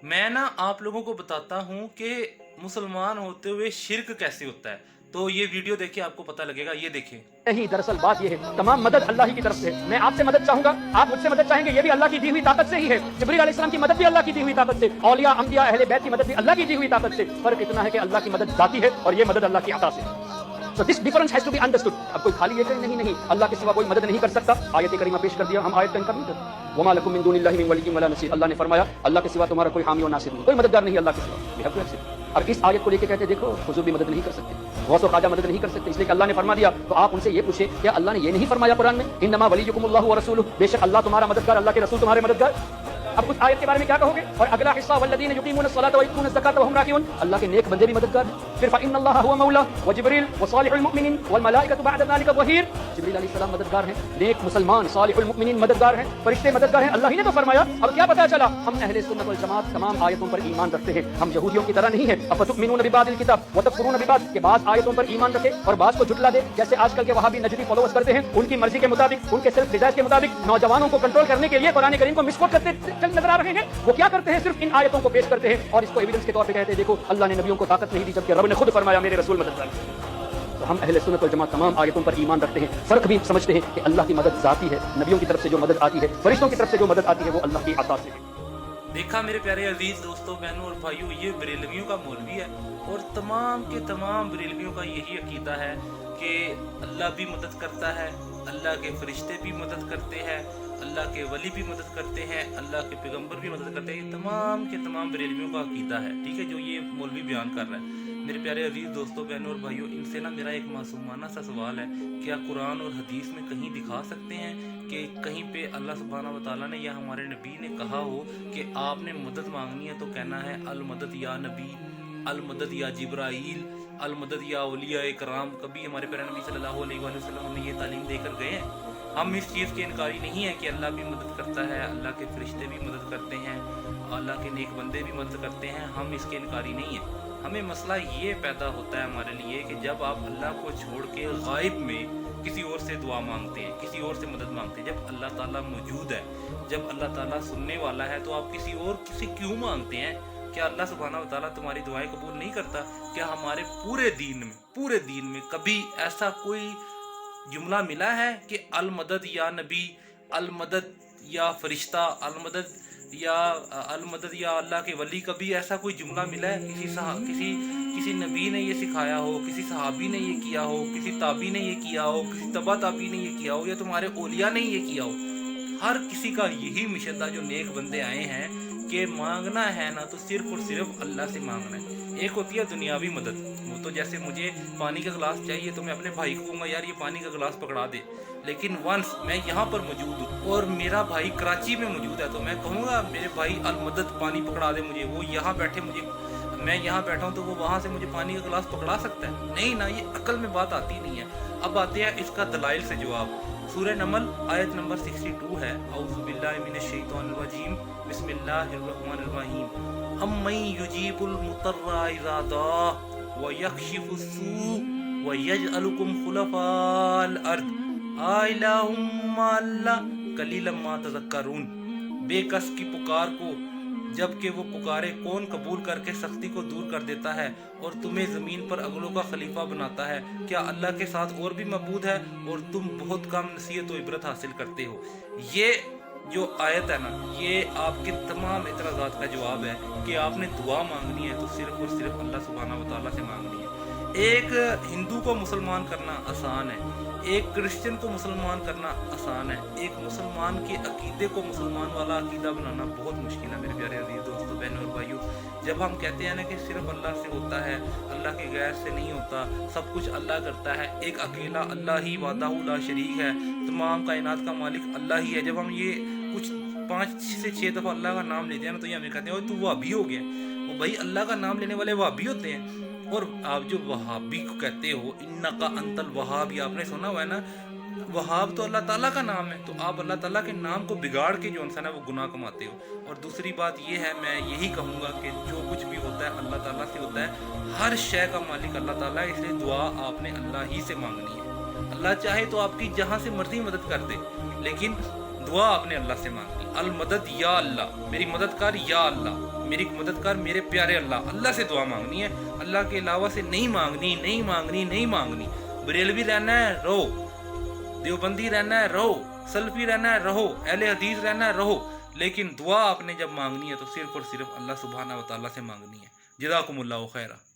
میں ना आप लोगों को बताता हूँ कि मुसलमान होते हुए शिरक कैसे होता है। तो ये वीडियो देखिए, आपको पता लगेगा। ये देखें। नहीं, दरअसल बात ये है, तमाम मदद अल्लाह ही की तरफ से है। मैं आपसे मदद चाहूंगा, आप मुझसे मदद चाहेंगे, ये भी अल्लाह की दी हुई ताकत से ही है। जिब्रील अलैहिस्सलाम की मदद भी अल्लाह की दी हुई ताकत से, औलिया अंबिया अहले बैत की मदद भी अल्लाह की दी हुई ताकत से। फर्क इतना है कि अल्लाह की मदद जाती है और ये मदद अल्लाह की अता से। So this difference has to be understood. अब कोई खाली ये कहे नहीं अल्लाह के सिवा कोई मदद नहीं कर सकता। आयत करीमा पेश कर दिया, हम आयत का इनकार नहीं करते। वमा लकुम मिन दुनिल्लाहि मिन वलिय्यिन वला नसीर। अल्लाह ने फरमाया अल्लाह के सिवा तुम्हारा कोई हामी और नासिर नहीं, कोई मददगार नहीं अल्लाह के सिवा। We have to accept। अब इस आयत को लेके कहते देखो हुजूर भी मदद नहीं कर सकते, गौस और ख्वाजा मदद नहीं कर सकते, इसलिए कि अल्लाह ने फरमा दिया। तो आप उनसे ये पूछे क्या अल्लाह ने ये नहीं फरमाया कुरान में, इन्नमा वलियुकुमुल्लाहु व रसूलुहु, बेशक अल्लाह तुम्हारा मददगार, अल्लाह के रसूल तुम्हारे मददगार। अब उस आयत के बारे में क्या कहोगे? और अगला हिस्सा वल्लदीन युकीमून अस्सलाता व युतून ज़काता व हुम राकिऊन, अल्लाह के नेक बंदे भी मददगार हैं। फिर फइन्नल्लाह हुवा मौला व जिब्रील व सालिहुल मुमिनीन वल मलाइकतु बअद ज़ालिका ज़हीर, जिब्रील अलैहिस्सलाम मददगार हैं, नेक मुसलमान सालिहुल मुमिनीन मददगार हैं, फरिश्ते मददगार हैं, अल्लाह ही ने तो फरमाया। अब क्या पता चला? हम अहले सुन्नत वल जमात तमाम आयतों पर ईमान रखते हैं, हम यहूदियों की तरह नहीं है। अफतुमिनून बिबादिल किताब व तकफुरून बिबाद, के बाद आयतों पर ईमान रखे और बात को झुटला दे, जैसे आजकल के वहाबी नजदी फॉलोअर्स करते हैं। उनकी मर्जी के मुताबिक, उनके सेल्फ डिजायर के मुताबिक नौजवानों को कंट्रोल करने के लिए कुरान करीम को मिसकोट करते नजर आ रहे हैं। वो क्या करते हैं? सिर्फ इन आयतों को पेश करते हैं और इसको एविडेंस के तौर पे कहते हैं देखो अल्लाह ने नबियों को ताकत नहीं दी, जबकि रब ने खुद फरमाया मेरे रसूल मददगार। तो हम अहले सुन्नत वल जमात तमाम आयतों पर ईमान रखते हैं, फर्क भी समझते हैं कि अल्लाह की मदद जाती है, नबियों की तरफ से जो मदद आती है, फरिश्तों की तरफ से जो मदद आती है वो अल्लाह की अता से है। देखा मेरे प्यारे अजीज दोस्तों, बहनों और भाइयों, ये बरेलवियों का मौलवी है और तमाम के तमाम बरेलवियों का यही अकीदा है कि अल्लाह भी मदद करता है, अल्लाह के फरिश्ते भी मदद करते हैं, अल्लाह के वली भी मदद करते हैं, अल्लाह के पैगंबर भी मदद करते हैं। ये तमाम के तमाम बरेलवियों का अकीदा है, ठीक है, जो ये मौलवी बयान कर रहा है। मेरे प्यारे अजीज दोस्तों, बहनों और भाइयों, इनसे ना मेरा एक मासूमाना सा सवाल है, क्या कुरान और हदीस में कहीं दिखा सकते हैं कि कहीं पे अल्लाह सुब्हानहू व तआला ने या हमारे नबी ने कहा हो कि आपने मदद मांगनी है तो कहना है अल मदद या नबी, अल मदद या जिब्राइल, अल मदद या औलिया इकराम? कभी हमारे प्यारे नबी सल्लल्लाहु अलैहि वसल्लम हमें ये तालीम देकर गए हैं? हम इस चीज़ के इनकारी नहीं है कि अल्लाह भी मदद करता है, अल्लाह के फरिश्ते भी मदद करते हैं, अल्लाह के नेक बंदे भी मदद करते हैं, हम इसके इनकारी नहीं है। हमें मसला ये पैदा होता है हमारे लिए कि जब आप अल्लाह को छोड़ के गायब में किसी और से दुआ मांगते हैं, किसी और से मदद मांगते हैं, जब अल्लाह ताला मौजूद है, जब अल्लाह ताला सुनने वाला है, तो आप किसी और से क्यों मांगते हैं? क्या अल्लाह सुब्हानहू व तआला तुम्हारी दुआएं कबूल नहीं करता? क्या हमारे पूरे दीन में कभी ऐसा कोई जुमला मिला है कि अल मदद या नबी, अल मदद या फरिश्ता, अल मदद या अल्लाह के वली? कभी ऐसा कोई जुमला मिला है? किसी नबी ने ये सिखाया हो, किसी सहाबी ने ये किया हो, किसी ताबी ने ये किया हो, किसी तबा ताबी ने ये किया हो, या तुम्हारे औलिया ने ये किया हो? हर किसी का यही मिशन था, जो नेक बंदे आए हैं, कि मांगना है ना तो सिर्फ और सिर्फ अल्लाह से मांगना है। एक होती है दुनियावी मदद, वो तो जैसे मुझे पानी का गिलास चाहिए तो मैं अपने भाई को कहूँगा यार ये पानी का गिलास पकड़ा दे, लेकिन वंस मैं यहाँ पर मौजूद हूँ और मेरा भाई कराची में मौजूद है तो मैं कहूँगा मेरे भाई अल मदद पानी पकड़ा दे मुझे। वो यहाँ बैठे, मैं यहाँ बैठा हूँ तो वो वहाँ से मुझे पानी का गिलास पकड़ा सकता है? नहीं ना, ये अकल में बात आती नहीं है। अब आते हैं इसका दलाइल से जवाब। सूरह नमल आयत नंबर 62 है, औज़ु बिल्लाहि मिनश शैतानिर रजीम, बिस्मिल्लाहिर रहमानिर रहीम, अम्मन युजीबुल मुतर्रा इज़ा दा व यक्शिफुस सू व यजअलुकुम खुलफाल अर्द आइलाहुम मल्ला कलीलन मा तज़क्करून। बेकस की पुकार को जबकि वो पुकारे, कौन कबूल करके सख्ती को दूर कर देता है और तुम्हें ज़मीन पर अगलों का खलीफा बनाता है? क्या अल्लाह के साथ और भी मबूद है और तुम बहुत कम नसीहत व इबरत हासिल करते हो? ये जो आयत है ना, ये आपके तमाम एतराज़ात का जवाब है कि आपने दुआ मांगनी है तो सिर्फ और सिर्फ अल्लाह सुब्हानहू व तआला से मांगनी है। एक हिंदू को मुसलमान करना आसान है, एक क्रिश्चियन को मुसलमान करना आसान है, एक मुसलमान के अकीदे को मुसलमान वाला अकीदा बनाना बहुत मुश्किल है। मेरे प्यारे अजीज दोस्तों, बहनों और भाइयों, जब हम कहते हैं ना कि सिर्फ अल्लाह से होता है, अल्लाह के गैर से नहीं होता, सब कुछ अल्लाह करता है, एक अकेला अल्लाह ही वाहदहू ला शरीक है, तमाम कायनात का मालिक अल्लाह ही है, जब हम ये कुछ 5 से 6 दफ़ा अल्लाह का नाम लेते हैं ना तो ये हमें कहते हैं तू वहाबी हो गया। वो भाई अल्लाह का नाम लेने वाले वहाबी होते हैं। और आप जो वहाबी को कहते हो, इन्ना का अंतल वहाब, ये आपने सुना हुआ है ना, वहाब तो अल्लाह ताला का नाम है, तो आप अल्लाह ताला के नाम को बिगाड़ के जो इंसान है वो गुनाह कमाते हो। और दूसरी बात ये है, मैं यही कहूँगा कि जो कुछ भी होता है अल्लाह ताला से होता है, हर शय का मालिक अल्लाह ताला है, इसलिए दुआ आपने अल्लाह ही से मांगनी है। अल्लाह चाहे तो आपकी जहाँ से मर्जी मदद कर दे, लेकिन دعا آپ نے اللہ سے مانگنی، المدد یا اللہ، میری مدد کر یا اللہ، میری مدد کر میرے پیارے اللہ، اللہ سے دعا مانگنی ہے، اللہ کے علاوہ سے نہیں مانگنی، نہیں مانگنی، نہیں مانگنی۔ بریلوی رہنا ہے رہو، دیوبندی رہنا ہے رہو، سلفی رہنا ہے رہو، اہل حدیث رہنا ہے رہو، لیکن دعا آپ نے جب مانگنی ہے تو صرف اور صرف اللہ سبحانہ و تعالیٰ سے مانگنی ہے۔ جزاکم اللہ خیرہ۔